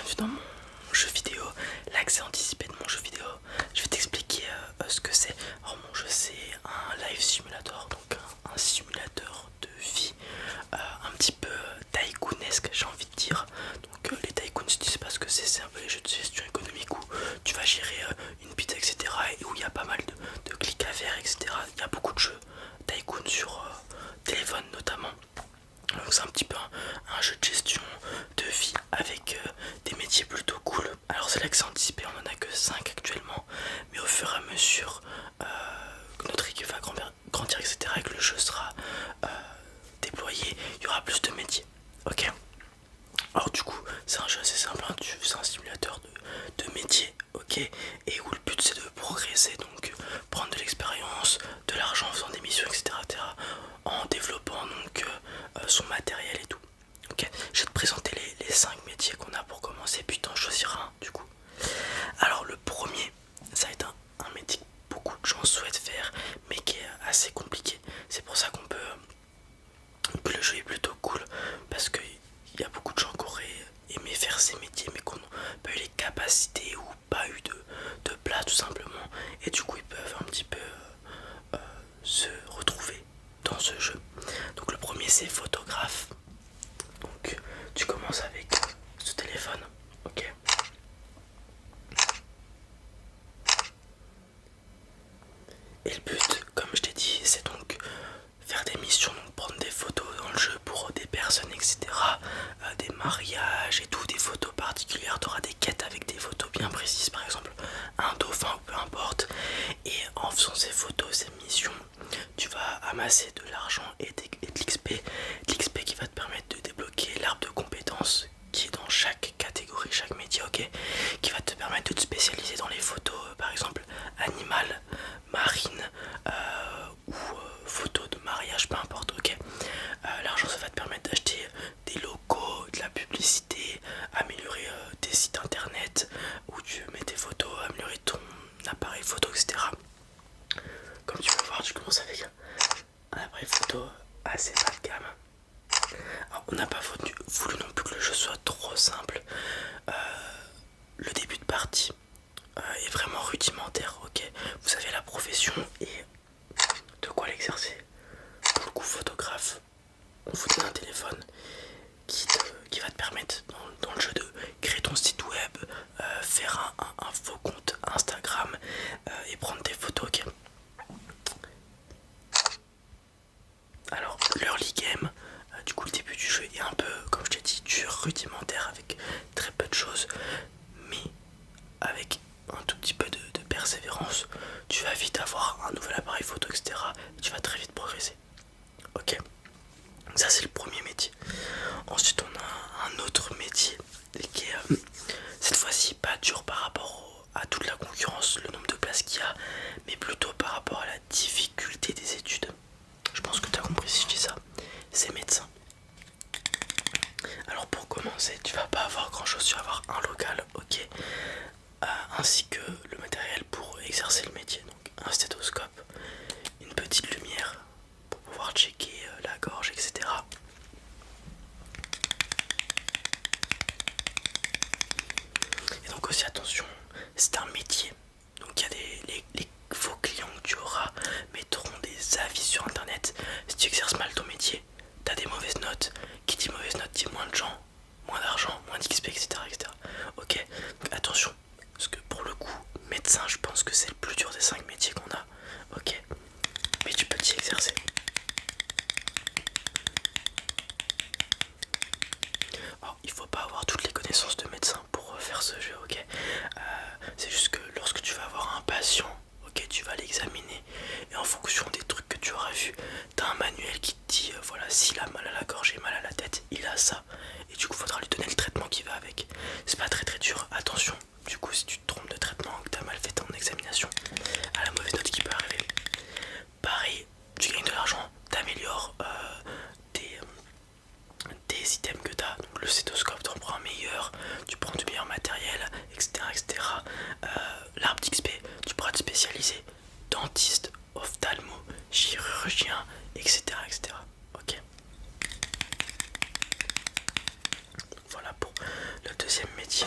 bienvenue dans mon jeu vidéo, l'accès anticipé de mon jeu vidéo. Je vais t'expliquer ce que c'est. Alors mon jeu c'est un live simulator, donc un simulateur de vie un petit peu tycoonesque, j'ai envie de dire. Donc les tycoons, si tu sais pas ce que c'est un peu les jeux de gestion économique où tu vas gérer une pizza, etc. et où il y a pas mal de clics à faire, etc. Il y a beaucoup de jeux tycoon sur téléphone notamment. Donc c'est un petit peu un jeu de gestion de vie avec des métiers plutôt cool. Alors c'est l'accès anticipé, on en a que 5 actuellement, mais au fur et à mesure que notre équipe va grandir, etc., et que le jeu sera déployé, il y aura plus de métiers. Ok. Alors du coup c'est un jeu assez simple, hein. C'est un simulateur de métiers, ok, et où le but c'est de progresser, donc prendre de l'expérience, de l'argent en faisant des missions, etc., en développant donc son matériel et tout. Ok, je vais te présenter les 5 métiers qu'on a pour commencer, puis t'en choisiras un du coup. Alors le premier, ça va être un métier que beaucoup de gens souhaitent faire, mais qui est assez compliqué. C'est pour ça que le jeu est plutôt cool, parce qu'il y a beaucoup de gens qui auraient aimé faire ces métiers, mais qui n'ont pas eu les capacités ou pas eu de place tout simplement. Et du coup ils peuvent un petit peu se retrouver dans ce jeu. Donc le premier c'est photographe. Donc tu commences avec ce téléphone, ok. Et le but, comme je t'ai dit, c'est donc faire des missions, donc prendre des photos dans le jeu pour des personnes, etc. Des mariages et tout, des photos particulières. Tu auras des quêtes avec des photos bien précises, par exemple un dauphin ou peu importe. Et en faisant ces photos, ces missions, tu vas amasser de l'argent et de l'XP qui va te permettre de débloquer l'arbre de compétences qui est dans chaque catégorie, chaque métier, ok, qui va te permettre de te spécialiser dans les photos, par exemple animales, marines ou photos de mariage, peu importe, ok. L'argent ça va te permettre d'acheter des logos, de la publicité, améliorer tes sites internet où tu mets tes photos, améliorer ton appareil photo, etc. Comme tu peux voir, tu commences avec un appareil photo assez bas de gamme. Alors, on n'a pas voulu non plus que le jeu soit trop simple. Le début de partie est vraiment rudimentaire, ok. Vous avez la profession et de quoi l'exercer. Pour le coup, photographe, on vous donne un téléphone qui va te permettre dans le jeu de créer ton site web, faire un faux compte Instagram et prendre des photos, ok. Alors l'early game, du coup le début du jeu est un peu, comme je t'ai dit, dur, rudimentaire avec très peu de choses, mais avec un tout petit peu de persévérance, tu vas vite avoir un nouvel appareil photo, etc. Et tu vas très vite progresser. Ok, ça c'est le premier métier. Ensuite on a un autre métier qui est cette fois-ci pas dur par rapport à toute la concurrence, le nombre de places qu'il y a, mais plutôt par rapport à la difficulté des études. Je pense que tu as compris si je dis ça. C'est médecin. Alors pour commencer, tu vas pas avoir grand chose, tu vas avoir un local, ok, ainsi que le matériel pour exercer le métier. Donc un stéthoscope, une petite lumière pour pouvoir checker la gorge, etc. Et donc aussi attention, c'est un métier. Donc il y a les faux clients que tu auras mettront des avis sur internet. Si tu exerces mal ton métier, t'as des mauvaises notes. Qui dit mauvaise note dit moins de gens, moins d'argent, moins d'XP, etc., etc. Ok, donc attention, parce que pour le coup, médecin, je pense que c'est le plus dur des 5 métiers qu'on a. Ok, mais tu peux t'y exercer. Alors, il faut pas avoir toutes les connaissances de médecin pour faire ce jeu, ok. C'est juste que lorsque tu vas avoir un patient, ok, tu vas l'examiner et en fonction des trucs que tu auras vus, t'as un manuel qui te dit voilà, s'il a mal à la gorge et mal à la tête, il a ça. Et du coup, faudra lui donner le traitement qui va avec. C'est pas très très dur, attention. Du coup, si tu te trompes de traitement ou que t'as mal fait ton examination, à la mauvaise note qui peut arriver. Pareil, tu gagnes de l'argent, t'améliores des items que t'as. Donc le stéthoscope, t'en prends un meilleur, tu prends du meilleur matériel, etc. etc. L'arbre d'XP, tu pourras te spécialiser dentiste, ophtalmo, chirurgien, etc. etc. Ok. Voilà pour le deuxième métier.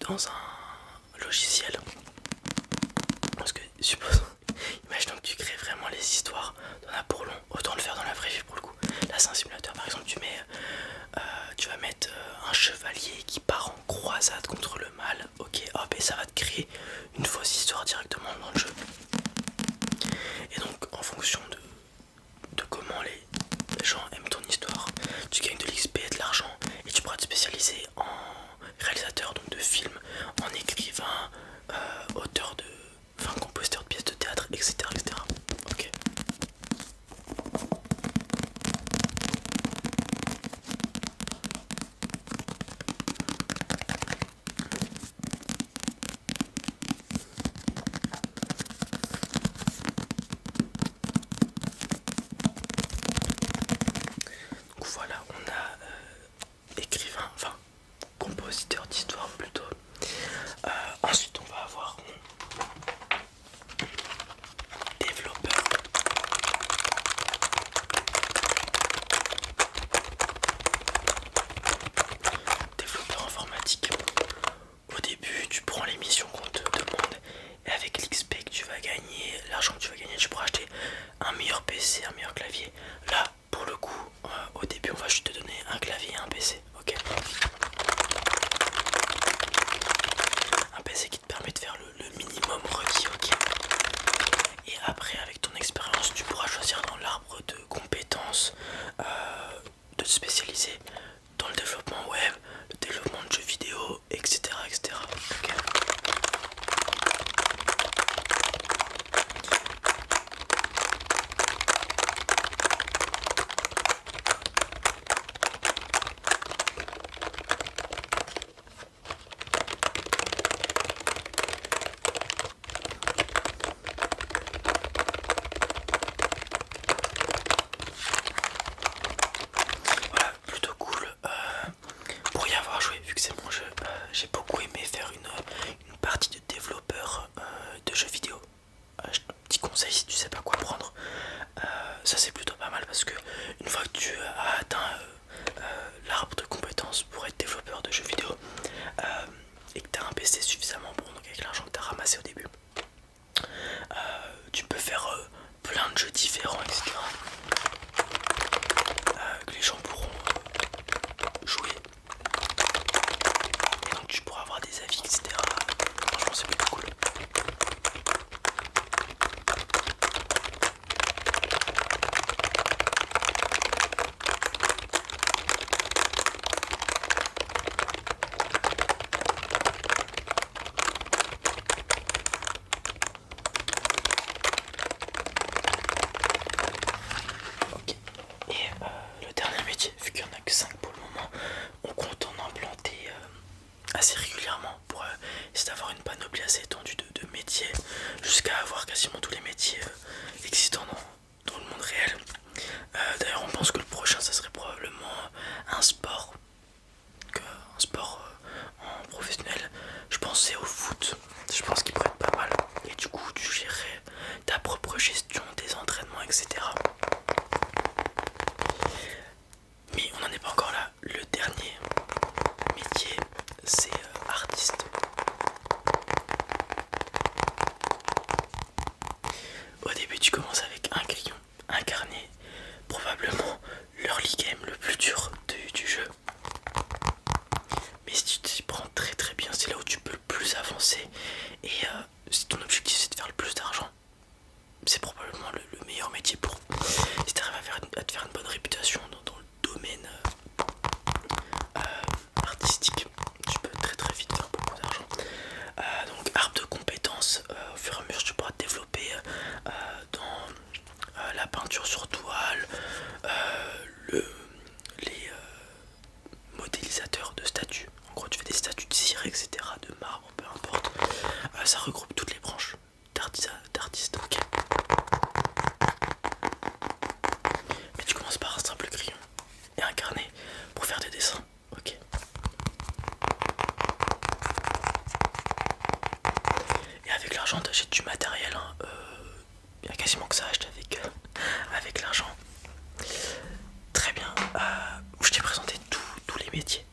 dans un logiciel. Parce que suppose, imaginons que tu crées vraiment les histoires, t'en as pour long, autant le faire dans la vraie vie pour le coup. Là c'est un simulateur, par exemple tu vas mettre un chevalier qui part en croisade contre le mal, ok, hop, et ça va te créer une fausse histoire directement dans le jeu. Et donc en fonction de comment les gens aiment ton histoire, tu gagnes de l'XP et de l'argent, et tu pourras te spécialiser en réalisateur donc de films, en écrivain, auteur de, enfin compositeur de pièces de théâtre, etc. etc. Ok. Donc voilà, on a écrivain, enfin compositeur d'histoire plutôt. Ensuite on va avoir développeur. Développeur informatique. Au début tu prends les missions qu'on te demande et avec l'XP que tu vas gagner, l'argent que tu vas gagner, tu pourras acheter un meilleur PC, un meilleur clavier. Là pour le coup, au début on va juste te donner un clavier et un PC, ok. Un PC qui te permet de faire le minimum requis, ok. Et après avec ton expérience tu pourras choisir dans l'arbre de compétences de te spécialiser dans le développement web, le développement de jeux vidéo, etc. etc. Okay. Voilà, plutôt cool. Pour y avoir joué, vu que c'est mon jeu, j'ai beaucoup aimé faire une partie de développeur de jeux vidéo. Petit conseil si tu sais pas quoi prendre, ça c'est plutôt pas mal parce que une fois que tu as atteint l'arbre de compétences pour être développeur de jeux vidéo et que tu as un PC suffisamment bon, donc avec l'argent que tu as ramassé au début, tu peux faire plein de jeux différents, etc. Que les gens pourront jouer. Et donc tu pourras avoir des avis, etc. Franchement c'est plutôt cool. Ok. Et le dernier métier, vu qu'il n'y en a que 5 pour le moment, on compte en implanter assez régulièrement pour essayer d'avoir une panoplie assez étendue de métiers jusqu'à avoir quasiment tous les métiers existants dans le monde réel. D'ailleurs on pense que le prochain ça serait probablement un sport, un sport en professionnel. Je pensais au foot, je pense qu'il pourrait être pas mal et du coup tu gérerais ta propre gestion des entraînements, etc. Mais on n'en est pas encore là. Le dernier métier, c'est artiste. Au début, tu commences avec un crayon, un carnet, probablement l'early game le plus dur du jeu. Mais si tu t'y prends très très bien, c'est là où tu peux le plus avancer. Et si ton objectif c'est de faire le plus d'argent, c'est probablement le meilleur métier pour. Si tu arrives à te faire une bonne réputation dans le domaine artistique, tu peux très très vite faire beaucoup d'argent. Donc arbre de compétences, au fur et à mesure tu pourras te développer dans la peinture sur toile, les modélisateurs de statues. En gros tu fais des statues de cire, etc., de marbre, peu importe. Ça regroupe toutes les branches d'artistes, ok. Mais tu commences par un simple crayon et un carnet pour faire des dessins, ok. Et avec l'argent t'achètes du matériel, hein. Y a quasiment que ça à acheter avec l'argent. Très bien, je t'ai présenté tous les métiers.